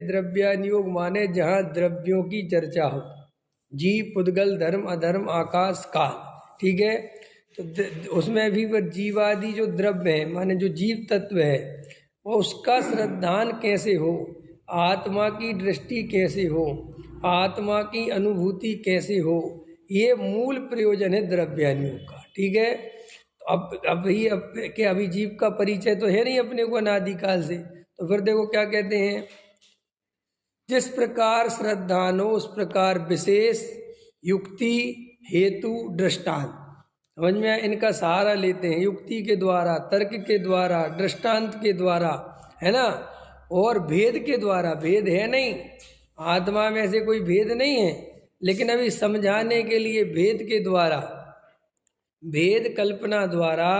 द्रव्यानुयोग माने जहाँ द्रव्यों की चर्चा हो, जीव पुद्गल धर्म अधर्म आकाश काल, ठीक है। तो उसमें भी वह जीवादि जो द्रव्य है माने जो जीव तत्व है वो उसका श्रद्धान कैसे हो, आत्मा की दृष्टि कैसे हो, आत्मा की अनुभूति कैसे हो, ये मूल प्रयोजन है द्रव्यानुयोग का, ठीक है। तो अभी जीव का परिचय तो है नहीं अपने को अनादिकाल से, तो फिर देखो क्या कहते हैं, जिस प्रकार श्रद्धानो उस प्रकार विशेष युक्ति हेतु दृष्टांत, समझ में इनका सहारा लेते हैं युक्ति के द्वारा, तर्क के द्वारा, दृष्टांत के द्वारा, है ना, और भेद के द्वारा। भेद है नहीं, आत्मा में से कोई भेद नहीं है, लेकिन अभी समझाने के लिए भेद के द्वारा, भेद कल्पना द्वारा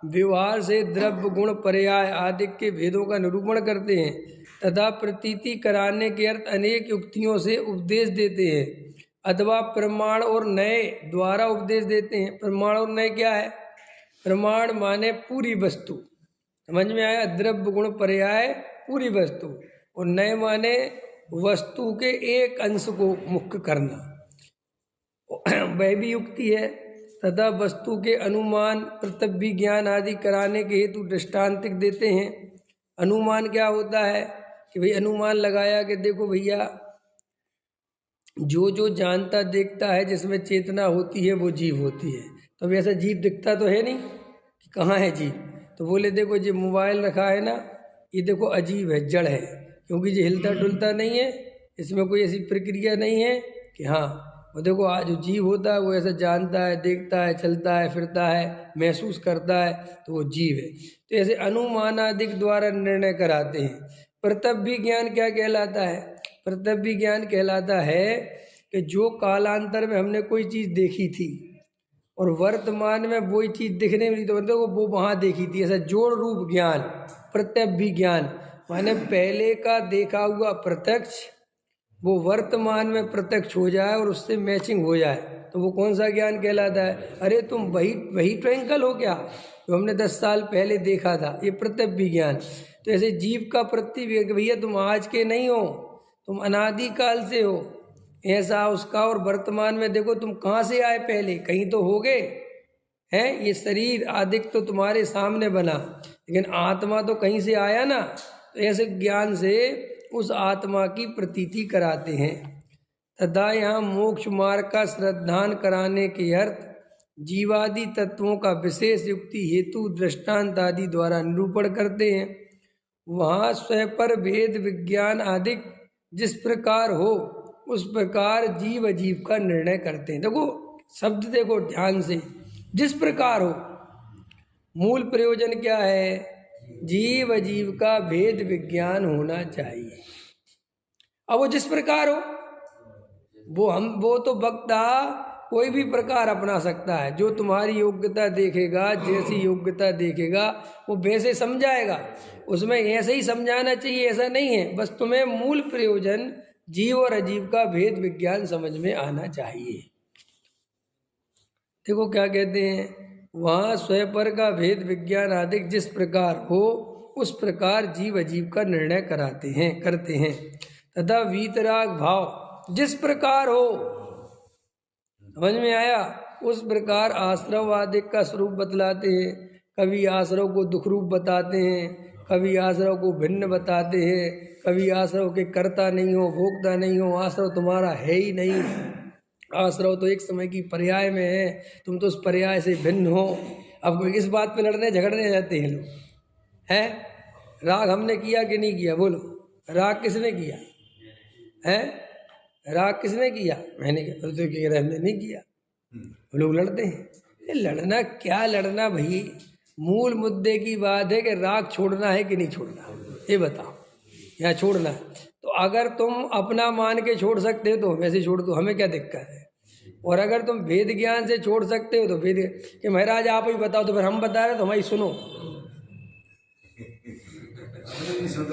व्यवहार से द्रव्य गुण पर्याय आदि के भेदों का निरूपण करते हैं तथा प्रतीति कराने के अर्थ अनेक युक्तियों से उपदेश देते हैं अथवा प्रमाण और नए द्वारा उपदेश देते हैं। प्रमाण और नए क्या है? प्रमाण माने पूरी वस्तु, समझ में आया, द्रव्य गुण पर्याय पूरी वस्तु, और नए माने वस्तु के एक अंश को मुख्य करना, वह भी युक्ति है। तथा वस्तु के अनुमान प्रत्यक्ष ज्ञान आदि कराने के हेतु दृष्टांतिक देते हैं। अनुमान क्या होता है कि भाई अनुमान लगाया कि देखो भैया जो जो जानता देखता है जिसमें चेतना होती है वो जीव होती है, तो अब ऐसा जीव दिखता तो है नहीं कि कहाँ है जीव, तो बोले देखो जो मोबाइल रखा है ना ये देखो अजीब है, जड़ है, क्योंकि जो हिलता डुलता नहीं है, इसमें कोई ऐसी प्रक्रिया नहीं है कि हाँ वो देखो आज जो जीव होता है वो ऐसा जानता है, देखता है, चलता है, फिरता है, महसूस करता है, तो वो जीव है। तो ऐसे अनुमानादिक द्वारा निर्णय कराते हैं। प्रत्यक्ष ज्ञान क्या कहलाता है? प्रत्यक्ष ज्ञान कहलाता है कि जो कालांतर में हमने कोई चीज़ देखी थी और वर्तमान में वही चीज़ दिखने मिली तो मतलब वो वहाँ देखी थी, ऐसा जोड़ रूप ज्ञान प्रत्यक्ष ज्ञान, माने पहले का देखा हुआ प्रत्यक्ष वो वर्तमान में प्रत्यक्ष हो जाए और उससे मैचिंग हो जाए, तो वो कौन सा ज्ञान कहलाता है? अरे तुम वही ट्विंकल हो क्या जो हमने 10 साल पहले देखा था, ये प्रत्यक्ष ज्ञान। तो ऐसे जीव का प्रत्यक्ष, भैया तुम आज के नहीं हो, तुम अनादिकाल से हो, ऐसा उसका। और वर्तमान में देखो तुम कहाँ से आए, पहले कहीं तो हो गए हैं, ये शरीर आदिक तो तुम्हारे सामने बना, लेकिन आत्मा तो कहीं से आया ना। तो ऐसे ज्ञान से उस आत्मा की प्रतीति कराते हैं। तथा यहाँ मोक्ष मार्ग का श्रद्धान कराने के अर्थ जीवादि तत्वों का विशेष युक्ति हेतु दृष्टांत आदि द्वारा निरूपण करते हैं। वहाँ स्वपर भेद विज्ञान आदि जिस प्रकार हो उस प्रकार जीव अजीव का निर्णय करते हैं। देखो शब्द देखो ध्यान से, जिस प्रकार हो, मूल प्रयोजन क्या है? जीव अजीव का भेद विज्ञान होना चाहिए। अब वो जिस प्रकार हो, वो तो वक्ता कोई भी प्रकार अपना सकता है, जो तुम्हारी योग्यता देखेगा, जैसी योग्यता देखेगा वो वैसे समझाएगा, उसमें ऐसे ही समझाना चाहिए, ऐसा नहीं है। बस तुम्हें मूल प्रयोजन जीव और अजीव का भेद विज्ञान समझ में आना चाहिए। देखो क्या कहते हैं, वहाँ स्वपर का भेद विज्ञान आदि जिस प्रकार हो उस प्रकार जीव अजीव का निर्णय करते हैं तथा वीतराग भाव जिस प्रकार हो, समझ में आया, उस प्रकार आश्रव आदि का स्वरूप बतलाते हैं। कभी आश्रव को दुख रूप बताते हैं, कभी आश्रव को भिन्न बताते हैं, कभी आश्रव के कर्ता नहीं हो, भोक्ता नहीं हो, आश्रव तुम्हारा है ही नहीं, आश्रव तो एक समय की पर्याय में है, तुम तो उस पर्याय से भिन्न हो। अब इस बात पे लड़ने झगड़ने जाते हैं लोग, हैं? राग हमने किया कि नहीं किया? बोलो, राग किसने किया है? राग किसने किया? मैंने किया। तो कह रहे हमने नहीं किया। लोग लड़ते हैं। लड़ना क्या लड़ना भाई, मूल मुद्दे की बात है कि राग छोड़ना है कि नहीं छोड़ना, ये बताओ। यहाँ छोड़ना है तो अगर तुम अपना मान के छोड़ सकते हो तो वैसे छोड़ दो, हमें क्या दिक्कत है। और अगर तुम वेद ज्ञान से छोड़ सकते हो तो वेद कि महाराज आप ही बताओ, तो फिर हम बता रहे तो हमारी सुनो।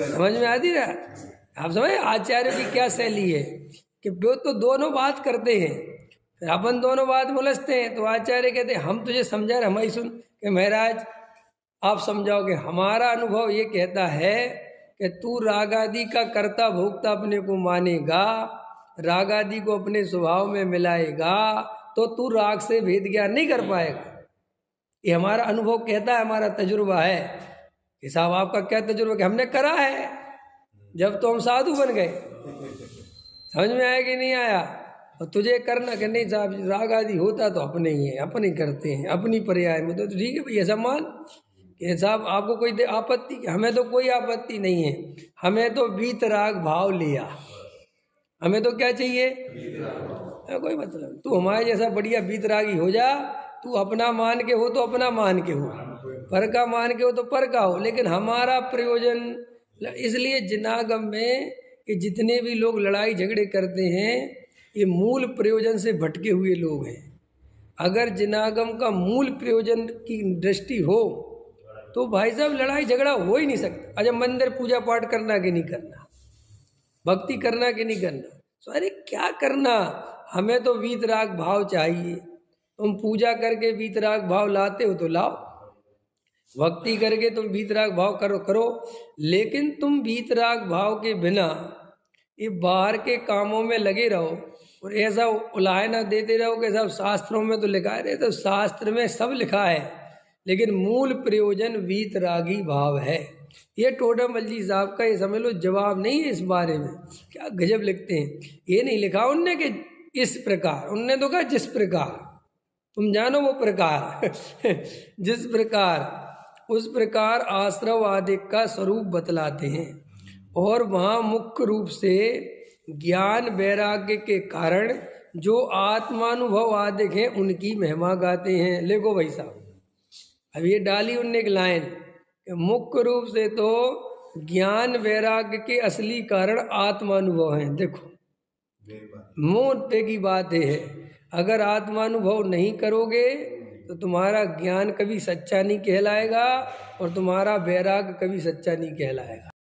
समझ में आती ना? आप समझे आचार्य की क्या शैली है कि वो तो दोनों बात करते हैं, फिर अपन दोनों बात उलझते हैं, तो आचार्य कहते हैं हम तुझे समझा रहे, हमारी सुन। कि महाराज आप समझाओगे, हमारा अनुभव ये कहता है कि तू राग आदि का कर्ता भोक्ता अपने को मानेगा, राग आदि को अपने स्वभाव में मिलाएगा, तो तू राग से भेद ज्ञान नहीं कर पाएगा। ये हमारा अनुभव कहता है, हमारा तजुर्बा है कि साहब आपका क्या तजुर्बा कि हमने करा है जब तो हम साधु बन गए। समझ में आया कि नहीं आया? और तुझे करना कि नहीं साहब राग आदि होता तो अपने ही है, अपने करते हैं अपनी पर्याय में, तो ठीक है भैया सम्मान कि साहब आपको कोई आपत्ति? हमें तो कोई आपत्ति नहीं है, हमें तो वीतराग भाव लिया, हमें तो क्या चाहिए? कोई मतलब तू हमारे जैसा बढ़िया वीतरागी हो जा, तू अपना मान के हो तो अपना मान के हो, पर का मान के हो तो पर का हो, लेकिन हमारा प्रयोजन। इसलिए जिनागम में कि जितने भी लोग लड़ाई झगड़े करते हैं ये मूल प्रयोजन से भटके हुए लोग हैं। अगर जिनागम का मूल प्रयोजन की दृष्टि हो तो भाई साहब लड़ाई झगड़ा हो ही नहीं सकता। अच्छा मंदिर पूजा पाठ करना कि नहीं करना, भक्ति करना कि नहीं करना, तो अरे क्या करना, हमें तो वीतराग भाव चाहिए। तुम पूजा करके वीतराग भाव लाते हो तो लाओ, भक्ति करके तुम वीतराग भाव करो, लेकिन तुम वीतराग भाव के बिना ये बाहर के कामों में लगे रहो और ऐसा उलाहना देते रहो कि सब शास्त्रों में तो लिखा है। तो शास्त्र में सब लिखा है, लेकिन मूल प्रयोजन वीतरागी भाव है। ये टोडरमल जी साहब का ये समझ लो जवाब नहीं है इस बारे में। क्या गजब लिखते हैं, ये नहीं लिखा उनने कि इस प्रकार, उनने तो कहा जिस प्रकार तुम जानो वो प्रकार जिस प्रकार उस प्रकार आश्रव आदि का स्वरूप बतलाते हैं, और वहाँ मुख्य रूप से ज्ञान वैराग्य के कारण जो आत्मानुभव आदि हैं उनकी महिमा गाते हैं। देखो भाई साहब, अब ये डाली उनने एक लाइन, मुख्य रूप से तो ज्ञान वैराग्य के असली कारण आत्मानुभव हैं। देखो मुद्दे की बात है, अगर आत्मानुभव नहीं करोगे तो तुम्हारा ज्ञान कभी सच्चा नहीं कहलाएगा और तुम्हारा वैराग्य कभी सच्चा नहीं कहलाएगा।